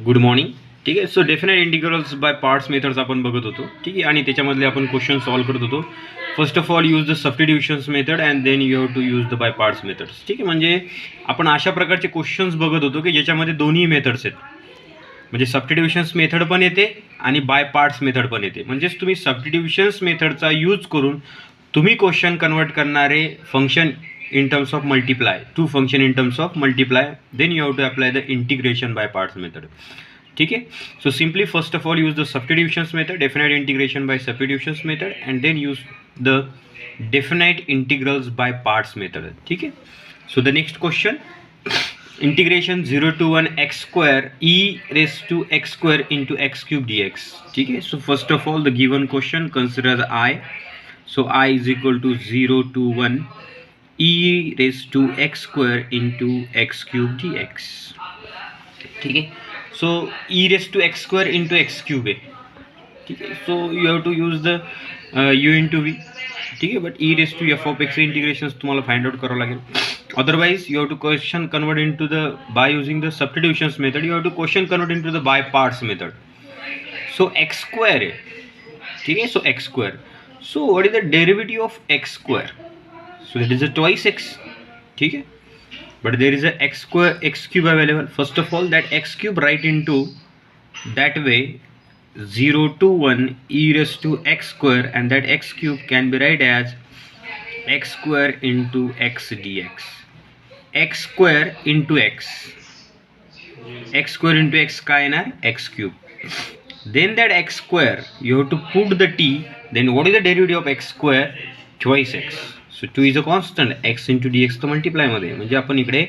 Good morning. ठीक आहे. So definite integrals by parts methods आपण बघत होतो. ठीक आहे. आणि त्याच्यामधले आपण क्वेश्चन सॉल्व्ह करत होतो. First of all use the substitutions method and then you have to use the by parts methods. ठीक आहे. म्हणजे आपण अशा प्रकारचे क्वेश्चन्स बघत होतो की ज्याच्यामध्ये दोन्ही मेथड्स आहेत. म्हणजे सबस्टिट्यूशन्स मेथड पण येते आणि बाय पार्ट्स मेथड पण येते. म्हणजेच तुम्ही सबस्टिट्यूशन्स मेथडचा यूज करून तुम्ही क्वेश्चन कन्वर्ट करणारे function in terms of multiply, two function in terms of multiply, then you have to apply the integration by parts method. ठीक है. So simply first of all use the substitutions method, definite integration by substitutions method, and then use the definite integrals by parts method. ठीक है. So the next question, integration 0 to 1 x square e raised to x square into x cube dx. ठीक है. So first of all the given question consider the I. So I is equal to 0 to 1 e raised to x square into x cube dx. ठीक है. सो e raised to x square into x cube आहे. ठीक आहे. So you have to use the u into v. ठीक आहे. But e raised to f of x integration तुम्हाला find out करावं लागेल. Otherwise you have to question convert into the by using the substitutions method, you have to question convert into the by parts method. So x square आहे. ठीक आहे. सो x square. So what is the derivative of x square? So that is a twice x. ठीक है. But there is a x square x cube available. First of all that x cube write into that way 0 to 1 e raised to x square, and that x cube can be write as x square into x dx. X square into x. X square into x काय येणार x cube. Then that x square you have to put the t. Then what is the derivative of x square? Twice x. So 2 is a constant x into D x तर मल्टिप्लायमध्ये. म्हणजे आपण इकडे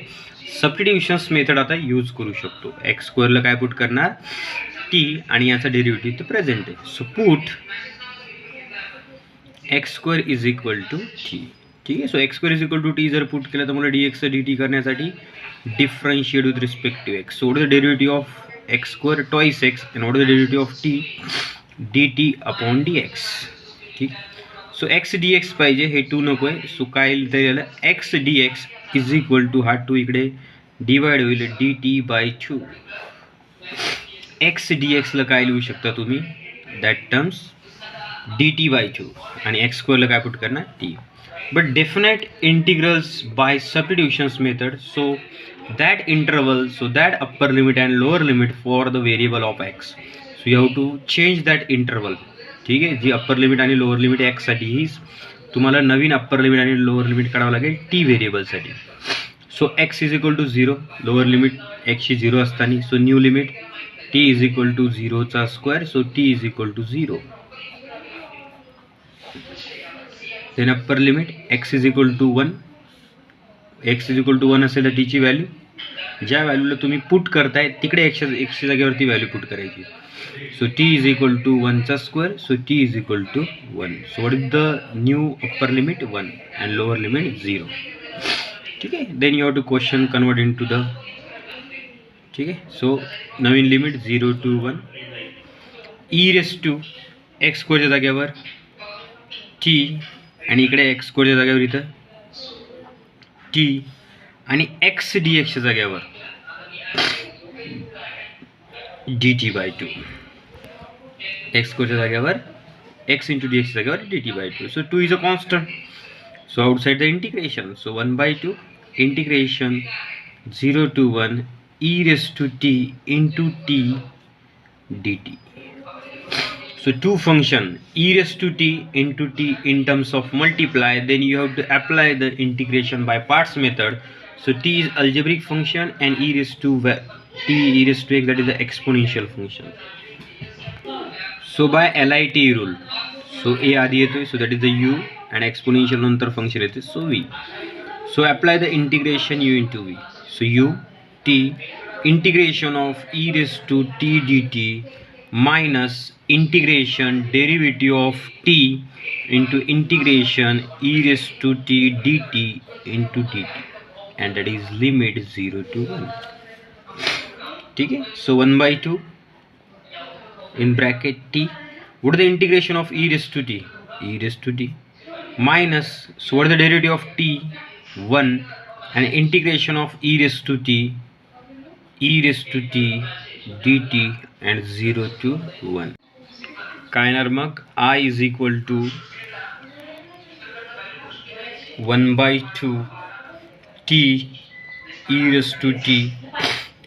substitutions method आता use करू शकतो. X स्क्वेअरला काय put करणार टी आणि याचा डेरिव्हेटिव्ह तर प्रेझेंट आहे. So put x square is equal to t. ठीक आहे. So x square is equal to t जर पुट केलं तर मला डी एक्स डी टी करण्यासाठी differentiate with respect to x. So what is the derivative of x square twice x and what is the derivative of t d t upon d x. ठीक. So x d x पाहिजे, हे to नको आहे. सो काय तरी झालं x d x is equal to हा two इकडे divide होईल d t by 2. X d एक्सला काय लिहू शकता तुम्ही that terms d t by 2 आणि एक्स स्क्वेअरला काय पुट करणार t. But definite integrals by substitutions method. So that interval, so that upper limit and lower limit for the variable of x. So you have to change that interval. ठीक आहे. जी upper limit आणि lower limit एक्ससाठी हीच तुम्हाला नवीन upper limit आणि lower limit काढावं लागेल टी व्हेरिएबलसाठी. So x is equal to 0, lower limit एक्सची 0 असताना. So new limit t is equal to 0चा square. So t is equal to 0. Then upper limit x is equal to 1. X is equal to 1 असेल तर टीची value ज्या व्हॅल्यूला तुम्ही put करताय तिकडे एक्सच्या जागेवरती व्हॅल्यू पुट करायची. So t is equal to 1चा square. So t is equal to 1. So what is the new upper limit? 1 and lower limit 0. ठीक आहे. Then you have to question convert into the. ठीक आहे. So Naveen limit 0 to 1 e raised to x स्क्वेअरच्या जागेवर t आणि इकडे x स्क्वेअरच्या जागेवर इथं t आणि x dxच्या जागेवर dt by 2. एक्स स्क्वेअरच्या जागेवर एक्स इंटू डी एक्सच्या जागेवर d t by 2. So 2 is a constant. So outside the integration. So 1 by 2 integration 0 to 1 e raised to t into t dt. So two function e raised to t into t in terms of multiply, then you have to apply the integration by parts method. So t is algebraic function and e raised to x, that is the exponential function. So by LIT rule, so a आधी येतोय, so that is the u and exponential नंतर function येते, so v. So apply the integration u into v. So u t integration of e raised to t dt minus integration derivative of t into integration e raised to t dt into dt, and that is limit 0 to 1. ठीक है. So 1 by 2 in bracket t. What is the integration of e raised to t? E raised to t minus, so what is the derivative of t? 1, and integration of e raised to t dt and 0 to 1. काय येणार मग I is equal to 1/2 t e raised to t,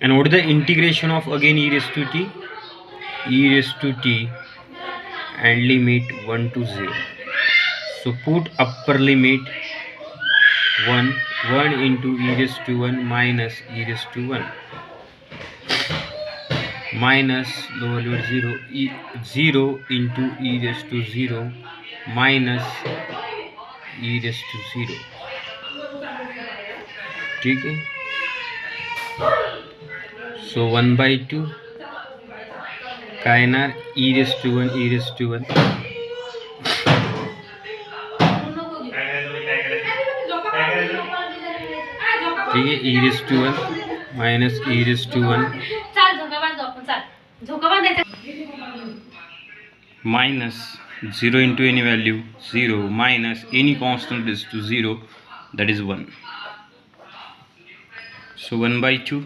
and what is the integration of again e raised to t? E raised to t and limit 1 to 0. So put upper limit 1 into e raised to 1 minus e raised to 1 minus lower limit 0 into e raised to 0 minus e raised to 0. ठीक है. So 1/2 काय येणार e raised to 1 e raised to 1 ठीक है, e raised to 1 minus e raised to 1 minus 0 into any value 0 minus any constant raised to 0, that is 1. So 1/2.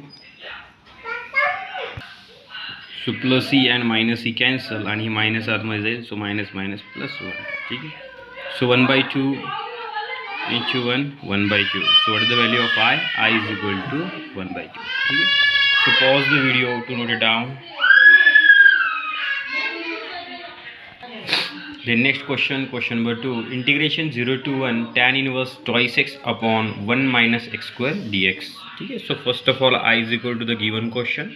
So plus e and minus e cancel आणि minus आतमध्ये जाईल. सो minus minus plus 1. ठीक आहे. सो 1/2 into 1/2. So what is the value of I? I is equal to 1/2. ठीक है. So pause the video to note it down. Then next question number 2. Integration 0 to 1 tan inverse twice x upon 1 minus x square dx. ठीक है. So first of all I is equal to the given question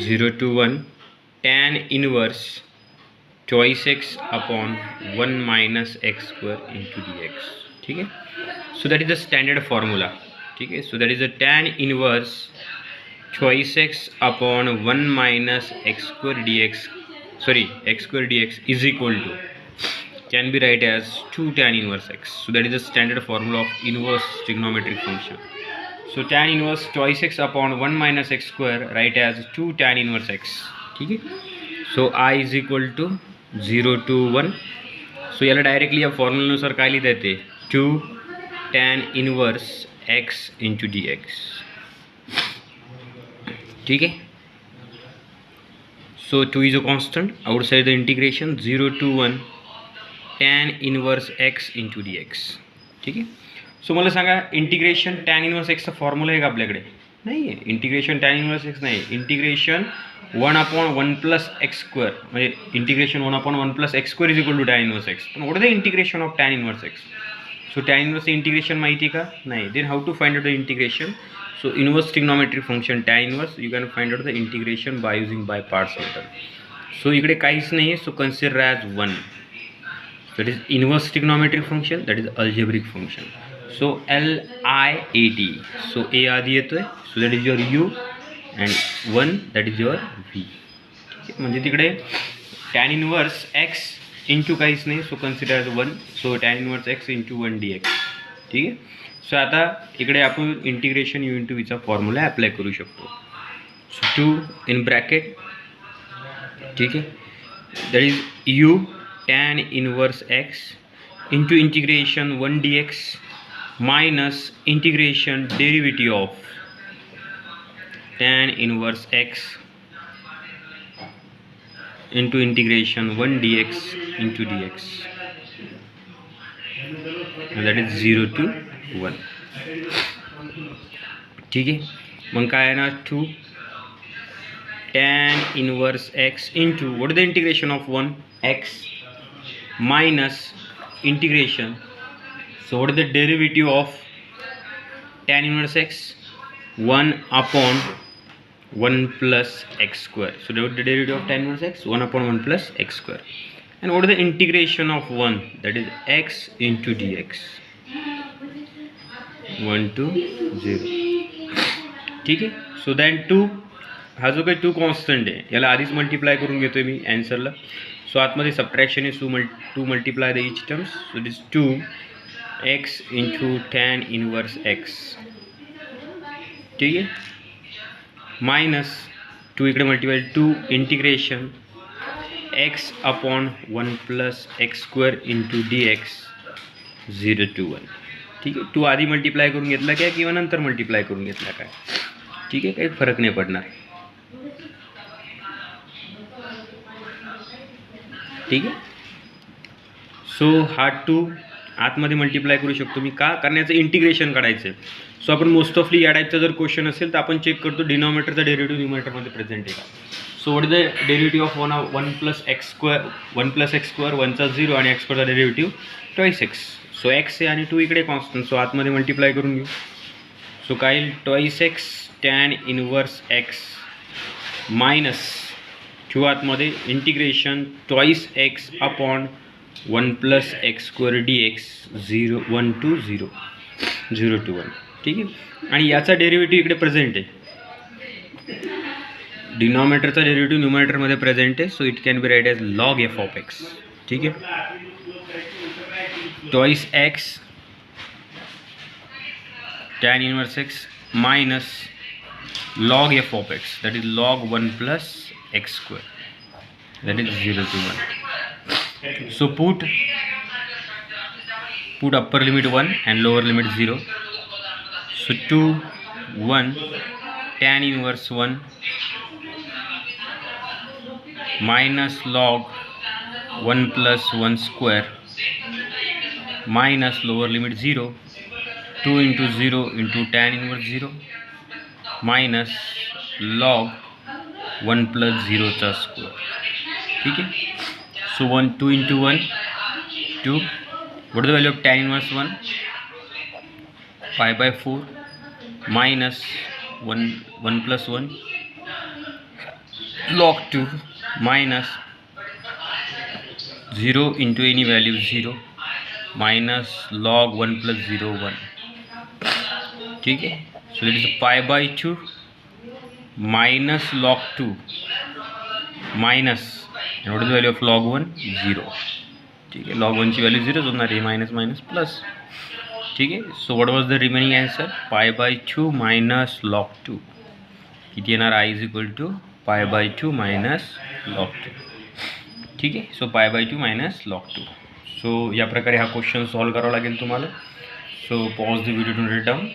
0 to 1 tan inverse twice x upon 1 minus x square into dx. ठीक है. So that is the standard formula. ठीक है. So that is the tan inverse twice x upon 1 minus x square dx, sorry, x square dx is equal to, can be write as 2 tan inverse x. So that is the standard formula of inverse trigonometric function. So tan inverse twice x upon 1 minus x square write as 2 tan inverse x. ठीक है. So I is equal to 0 to 1. So याला directly या फॉर्म्युलानुसार काय लिहिता येते 2 tan inverse x into dx. ठीक है. So 2 is a constant. Outside the integration 0 to 1 tan inverse x into dx. ठीक है. सो मला सांगा इंटिग्रेशन tan इनवर्स x चा फॉर्म्युला आहे का आपल्याकडे? नाही आहे. इंटिग्रेशन tan इनवर्स x नाही. इंटिग्रेशन 1/1 प्लस एक्स स्क्वेअर, म्हणजे integration 1/1 plus x square is equal to tan inverse x. पण what is the integration of tan inverse x? So tan inverse integration माहिती का? नाही. Then how to find out the integration? So inverse trigonometric function tan inverse, you can find out the integration by using by parts method. So इकडे काहीच नाही आहे. So consider as 1. That is inverse trigonometric function, that is algebraic function. So LIAT. So A आधी येतोय. So that is your U and 1 that is your V. म्हणजे तिकडे tan inverse x into काहीच नाही. So consider as 1. So tan inverse x into 1 dx. ठीक आहे. सो आता इकडे आपण इंटिग्रेशन यू इंटू व्हीचा फॉर्म्युला अप्लाय करू शकतो. So 2 in bracket. ठीक आहे. That is u tan inverse x into integration 1 dx minus integration derivative of tan inverse x into integration 1 dx into dx, that is 0 to 1. ठीक आहे. मग काय येणार 2 tan inverse x into what is the integration of 1 x minus integration, so what is the derivative of tan inverse x 1/1 plus x square. So what is the derivative of tan inverse x 1/1 plus x square. and what is the integration of 1, that is x into dx 1 to 0. ठीक आहे. सो than 2 हा जो काही 2 constant आहे याला आधीच multiply करून घेतोय मी ॲन्सरला. सो आतमध्ये सबट्रॅक्शन आहे. 2 multiply the each terms. So this 2x into tan inverse x. ठीक आहे. मायनस 2 इकडे multiply 2 integration x upon 1 plus x square into dx 0 to 1. ठीक आहे. 2 आधी मल्टिप्लाय करून घेतला काय किंवा नंतर मल्टिप्लाय करून घेतला काय? ठीक आहे. काही फरक नाही पडणार. ठीक आहे. सो हा 2 आतमध्ये मल्टिप्लाय करू शकतो मी, का करण्याचं इंटिग्रेशन काढायचं आहे. सो आपण मोस्ट ऑफली या टाईपचा जर क्वेश्चन असेल तर आपण चेक करतो डिनॉमिनेटरचा डेरिव्हेटिव्ह न्यूमरेटरमध्ये प्रेझेंट आहे का. So what is the derivative of 1 plus x square 1चा 0 आणि एक्स स्क्वेअरचा derivative twice x. So x आहे आणि 2 इकडे कॉन्स्टंट, सो आतमध्ये मल्टिप्लाय करून घेऊ. सो काय येईल twice x tan inverse x minus 2 आतमध्ये integration twice x upon 1 plus x square d x 1 to 0 to 1. ठीक आहे. आणि याचा डेरिव्हेटिव्ह इकडे प्रेझेंट आहे, डिनॉमिनेटरचा डेरिव्हेटिव्ह न्यूमरेटरमध्ये प्रेझेंट आहे. So it can be write as log f of x. ठीक आहे. Twice x tan inverse x minus log f of x, that is log 1 plus x square, that is 0 to 1. So put upper limit 1 and lower limit 0. So 2 1 tan inverse 1 minus log 1 plus 1 square minus lower limit 0, 2 into 0 into tan inverse 0 minus log 1 plus 0चा square. ठीक आहे. सो 2 into 1 2. what is the value of tan inverse 1 pi/4 minus 1 plus 1 log 2 minus 0 into any value 0 minus log 1 plus 0 1. ठीक है. So that is pi/2 minus log 2 minus, and what is the value of log 1 0. ठीक है. log 1 ची value 0 होणार आहे, minus minus plus. ठीक आहे. So what was the remaining answer pi/2 minus log 2 किती येणार, i is equal to pi/2 minus log 2. ठीक आहे. सो pi/2 मायनस log 2. सो या प्रकारे हा क्वेश्चन सॉल्व करावा लागेल तुम्हाला. So pause the video to note it down.